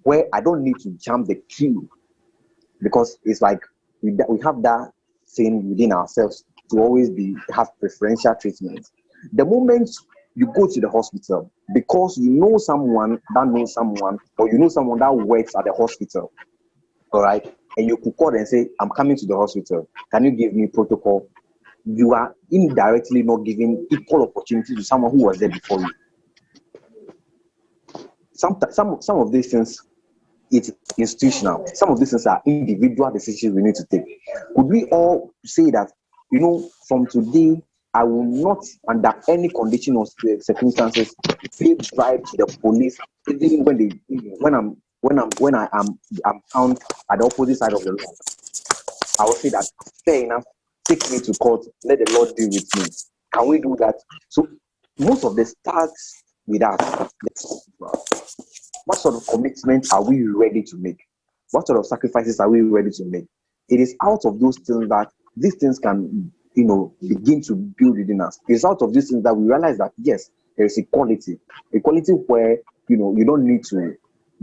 Where I don't need to jump the queue, because it's like we have that thing within ourselves to always have preferential treatment. The moment you go to the hospital because you know someone that knows someone, or you know someone that works at the hospital, all right, and you could call and say, I'm coming to the hospital, can you give me protocol? You are indirectly not giving equal opportunity to someone who was there before you. Some of these things, it's institutional. Some of these things are individual decisions we need to take. Could we all say that, from today, I will not, under any condition or circumstances, pay bribe to the police, even when I am found at the opposite side of the law. I will say that, fair enough, take me to court, let the Lord deal with me. Can we do that? So most of this starts with us. What sort of commitment are we ready to make? What sort of sacrifices are we ready to make? It is out of those things that these things can, begin to build within us. It's out of these things that we realize that, yes, there is equality. Equality where, you don't need to,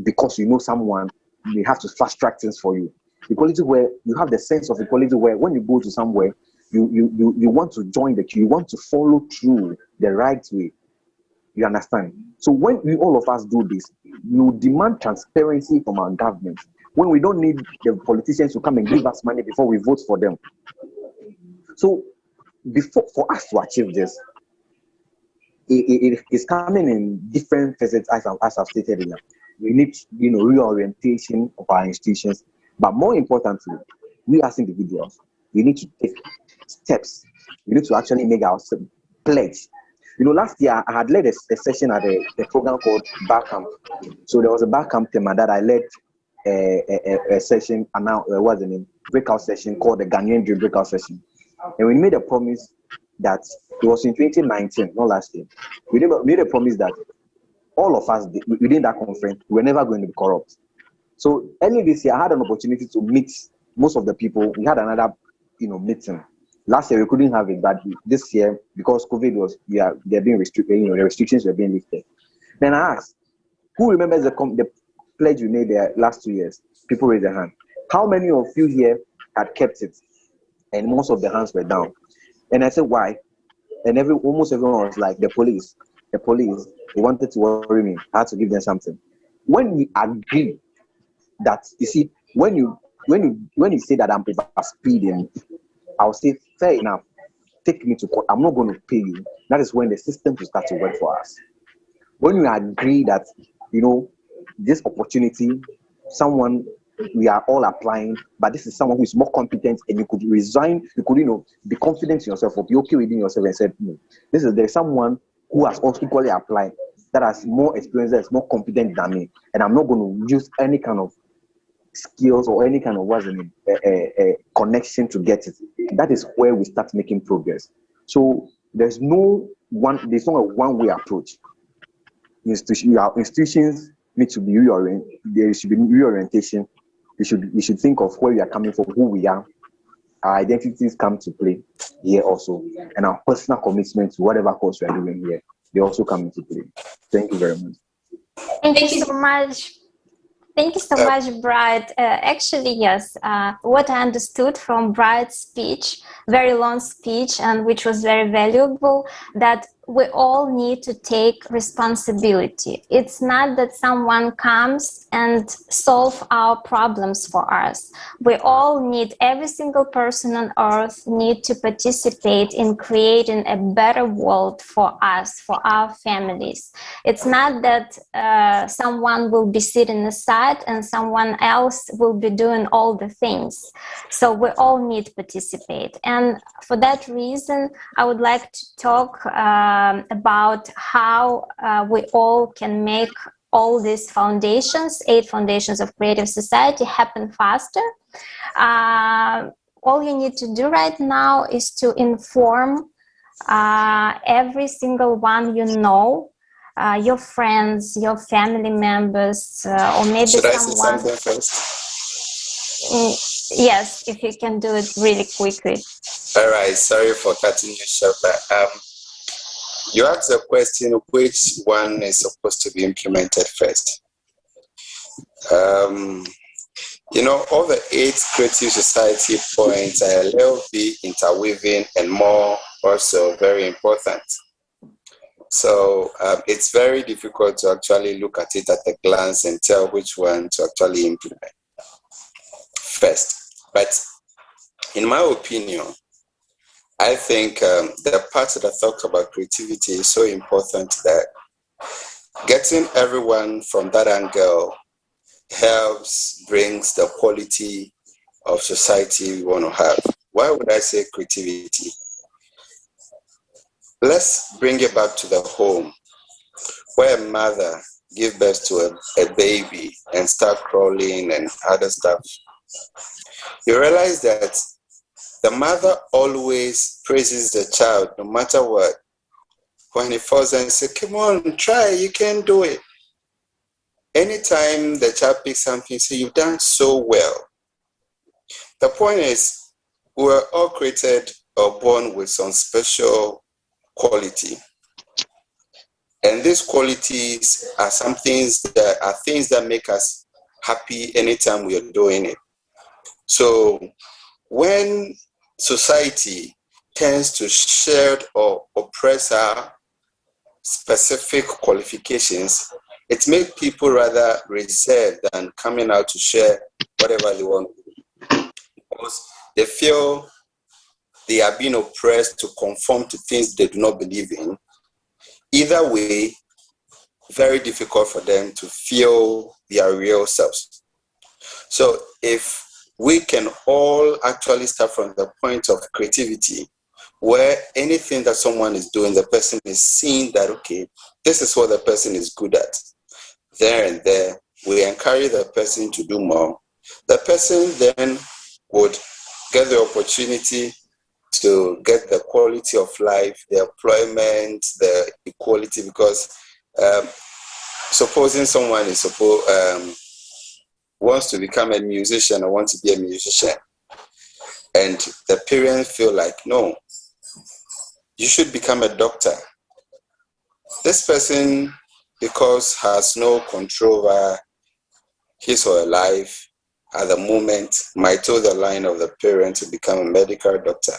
because you know someone, they have to fast track things for you. Equality where you have the sense of equality where when you go to somewhere, you want to join the queue, you want to follow through the right way. You understand? So when all of us do this, you demand transparency from our government. when we don't need the politicians to come and give us money before we vote for them. So for us to achieve this, it is coming in different facets, as I've stated earlier. We need, reorientation of our institutions, but more importantly, we as individuals, we need to take steps. We need to actually make our pledge. Last year I had led a session at a program called Bar Camp. So there was a Bar Camp theme that I led a session, and now what's the name? Breakout session called the Ghanaian Dream Breakout Session. And we made a promise that it was in 2019, not last year. We made a promise that all of us within that conference, we were never going to be corrupt. So early this year, I had an opportunity to meet most of the people. We had another, meeting. Last year we couldn't have it, but this year, because COVID they're being restricted, the restrictions were being lifted. Then I asked, who remembers the pledge we made there last 2 years? People raised their hand. How many of you here had kept it? And most of the hands were down. And I said, why? And almost everyone was like, the police, they wanted to worry me. I had to give them something. When we agree that, you see, when you say that I'm over speeding, I'll say, fair enough, take me to court. I'm not going to pay you. That is when the system will start to work for us. When we agree that, this opportunity, we are all applying, but this is someone who is more competent, and you could resign, you could, be confident in yourself, or be okay within yourself and say, there's someone who has also equally applied, that has more experience, that is more competent than me, and I'm not going to use any kind of skills or any kind of connection to get it. That is where we start making progress. So there's not a one-way approach. Institutions need to be reoriented. There should be reorientation. We should think of where we are coming from, who we are. Our identities come to play here also, and our personal commitment to whatever course we are doing here, they also come into play. Thank you very much. Thank you so much. Thank you so much, Bright. Actually, yes, what I understood from Bright's speech, very long speech, and which was very valuable, that we all need to take responsibility. It's not that someone comes and solve our problems for us. We all need, every single person on earth need to participate in creating a better world for us, for our families. It's not that someone will be sitting aside and someone else will be doing all the things. So we all need to participate. And for that reason, I would like to talk about how we all can make all these foundations, 8 foundations of creative society, happen faster. All you need to do right now is to inform every single one your friends, your family members, or maybe Should someone. I say something first? Yes, if you can do it really quickly. All right, sorry for cutting you short, but you asked a question, which one is supposed to be implemented first? All the 8 creative society points are a little bit interweaving and more also very important. So it's very difficult to actually look at it at a glance and tell which one to actually implement first. But in my opinion, I think the part that I talked about creativity is so important that getting everyone from that angle brings the quality of society we want to have. Why would I say creativity? Let's bring it back to the home, where a mother gives birth to a baby and start crawling and other stuff. You realize that the mother always praises the child, no matter what. When he falls and says, come on, try, you can do it. Anytime the child picks something, say, you've done so well. The point is, we're all created or born with some special quality. And these qualities are things that make us happy anytime we are doing it. So when society tends to share or oppress our specific qualifications, it makes people rather reserved than coming out to share whatever they want to do. Because they feel they are being oppressed to conform to things they do not believe in. Either way, very difficult for them to feel their real selves. So if we can all actually start from the point of creativity, where anything that someone is doing, the person is seeing that, okay, this is what the person is good at. There and there, we encourage the person to do more. The person then would get the opportunity to get the quality of life, the employment, the equality, because supposing someone is wants to become a musician or wants to be a musician, and the parents feel like, no, you should become a doctor. This person, because has no control over his or her life at the moment, might toe the line of the parent to become a medical doctor.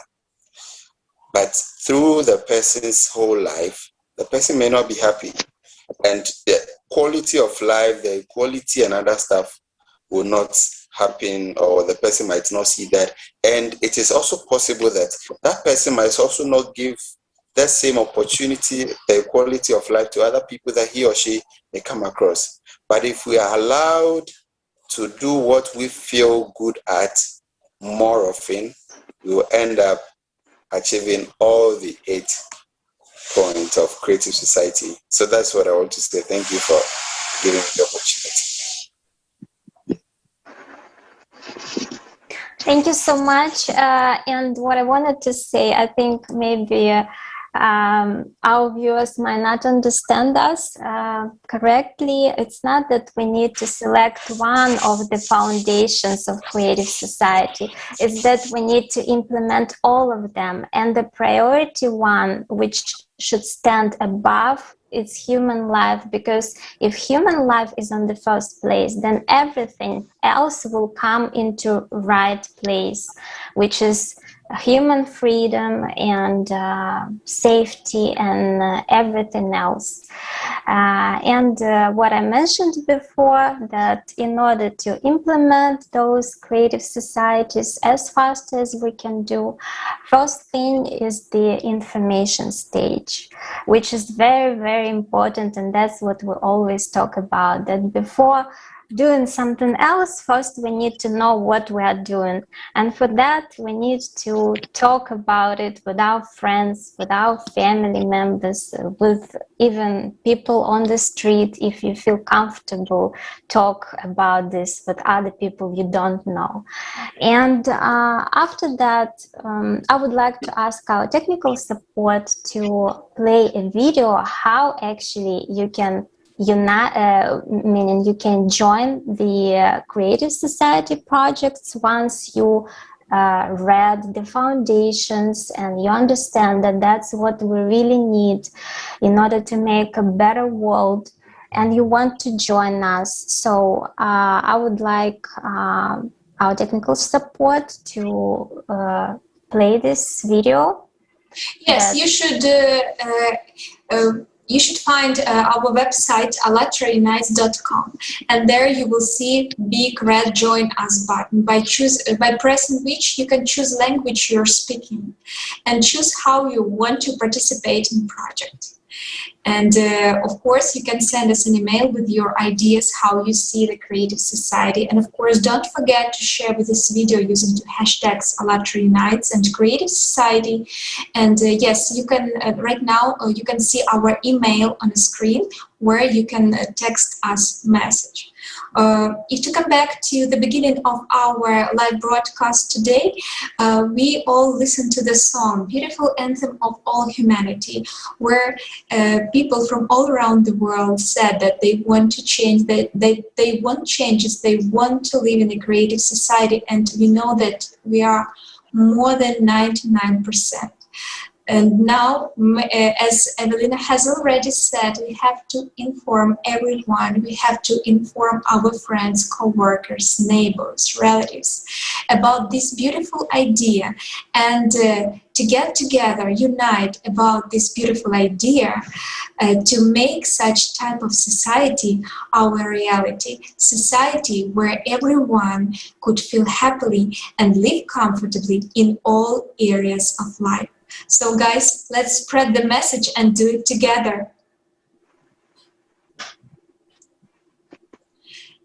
But through the person's whole life, the person may not be happy. And the quality of life, the equality and other stuff will not happen, or the person might not see that. And it is also possible that that person might also not give that same opportunity, the equality of life to other people that he or she may come across. But if we are allowed to do what we feel good at more often, we will end up achieving all the 8 points of creative society. So that's what I want to say. Thank you for giving me the opportunity. Thank you so much. And what I wanted to say, I think maybe our viewers might not understand us correctly. It's not that we need to select one of the foundations of creative society. It's that we need to implement all of them. And the priority one, which should stand above, is human life, because if human life is on the first place, then everything else will come into right place, which is human freedom and safety and everything else. And what I mentioned before, that in order to implement those creative societies as fast as we can do, first thing is the information stage, which is very, very important. And that's what we always talk about, that before doing something else, first we need to know what we are doing. And for that, we need to talk about it with our friends, with our family members, with even people on the street. If you feel comfortable, talk about this with other people you don't know. And after that, I would like to ask our technical support to play a video how actually you can meaning you can join the Creative Society projects once you read the foundations and you understand that that's what we really need in order to make a better world, and you want to join us. So I would like our technical support to play this video. Yes, you should find our website Allatraunites.com, and there you will see big red join us button. By pressing which you can choose language you're speaking and choose how you want to participate in project. And of course, you can send us an email with your ideas, how you see the Creative Society. And of course, don't forget to share with this video using the hashtags Allatraunites and Creative Society. And yes, you can, right now, you can see our email on the screen where you can text us message. If to come back to the beginning of our live broadcast today, we all listened to the song, Beautiful Anthem of All Humanity, where people from all around the world said that they want to change, that they want changes, they want to live in a creative society, and we know that we are more than 99%. And now, as Evelina has already said, we have to inform everyone. We have to inform our friends, co-workers, neighbors, relatives about this beautiful idea, and to get together, unite about this beautiful idea, to make such type of society our reality, society where everyone could feel happily and live comfortably in all areas of life. So guys, let's spread the message and do it together.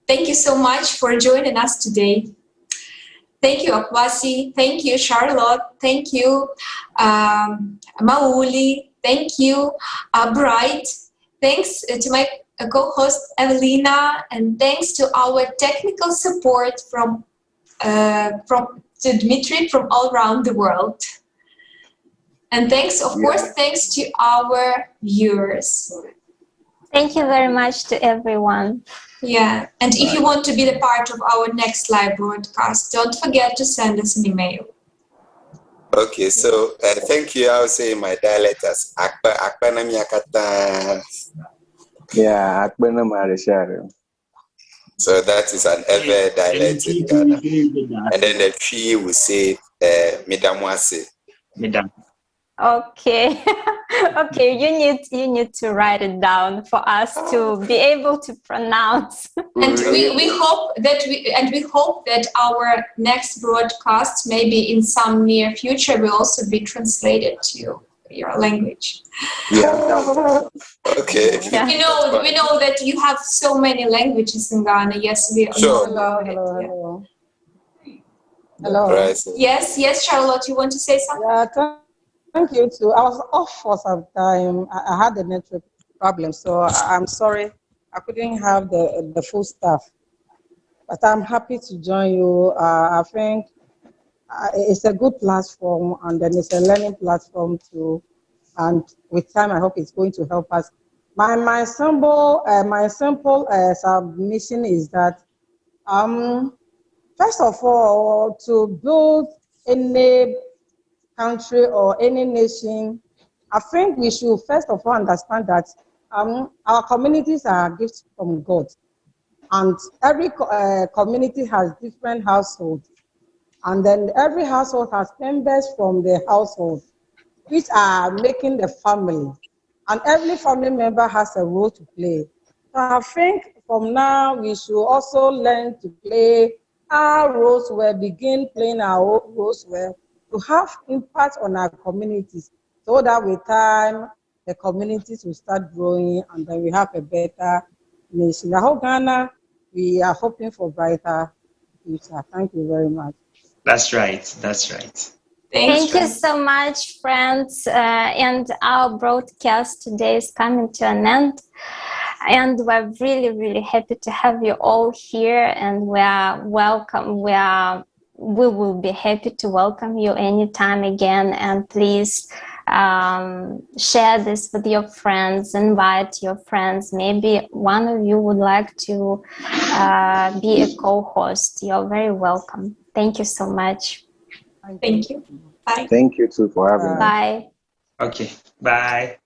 Thank you so much for joining us today. Thank you, Akwasi. Thank you, Charlotte. Thank you, Mauli. Thank you, Bright. Thanks to my co-host, Evelina. And thanks to our technical support from Dmitry from all around the world. And thanks, of course, thanks to our viewers. Thank you very much to everyone. Yeah, and if you want to be the part of our next live broadcast, don't forget to send us an email. Okay, so thank you. I'll say my dialect as Akpa na miakata. Yeah, Akpa na marishare. So that is an Ewe dialect in Ghana. And then the tree will say Midamwase. Midam. Okay. Okay, you need to write it down for us to be able to pronounce. And we hope that our next broadcast, maybe in some near future, will also be translated to your language. Yeah. Okay. Yeah. We know that you have so many languages in Ghana. Yes, we sure. Hello. Hello. Right. Yes, Charlotte, you want to say something? Yeah, thank you too. I was off for some time. I had a network problem, so I'm sorry I couldn't have the full staff. But I'm happy to join you. I think it's a good platform, and then it's a learning platform too. And with time, I hope it's going to help us. My simple submission is that first of all, to build any country or any nation, I think we should first of all understand that our communities are gifts from God, and every community has different households, and then every household has members from the household which are making the family, and every family member has a role to play. So I think from now we should also learn to play our roles well, begin playing our roles well, to have impact on our communities, so that with time the communities will start growing, and then we have a better nation. I hope Ghana, we are hoping for brighter future. Thank you very much. That's right. That's right. Thank you so much, friends. And our broadcast today is coming to an end. And we're really, really happy to have you all here. And we are welcome. We will be happy to welcome you anytime again. And please share this with your friends, invite your friends. Maybe one of you would like to be a co-host. You're very welcome. Thank you so much. Thank you. Bye. Thank you too for having me. Bye. Okay. Bye.